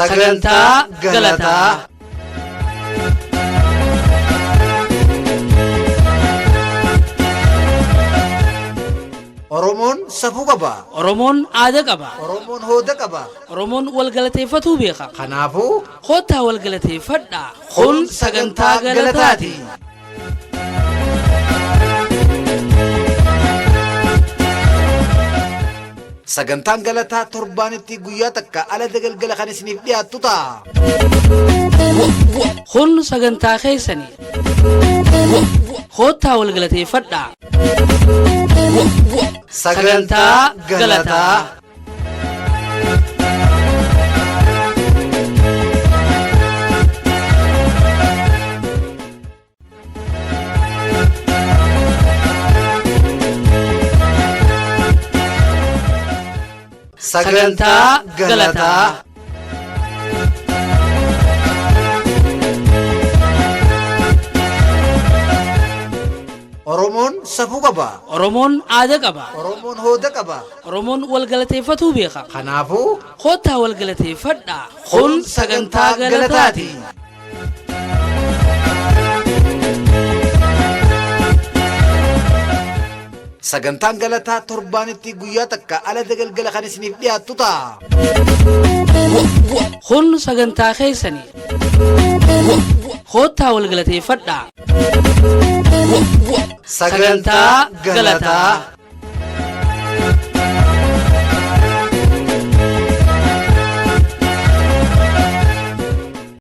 sagantaa galataa. Oromoon safuu qaba. Oromoon aadaa qaba. Oromoon hooda qaba. Oromoon walgalateeffatuu beeka. Kanaafuu Kottaa walgalateeffadhaa. Kun sagantaa galataati. Sagantaan galataa torbaanitti guyyaa takka ala dagalgala kan isiniif dhiyaattu ta'a. Kun sagantaa keessanii. Kottaa walgalateeffadhaa. Sagantaa galataa. Sagantaa galataa. Oromoon safuu qaba. Oromoon aadaa qaba. Oromoon hooda qaba. Oromoon walgalateeffatuu beeka. Kanaafuu Kottaa walgalateeffadhaa. Kun sagantaa galataati. Sagantaan galataa torbaanitti guyyaa takka ala dagalgala kan isiniif dhiyaattu ta'a. Kun sagantaa keessanii. Kottaa walgalateeffadhaa. Sagantaa galataa.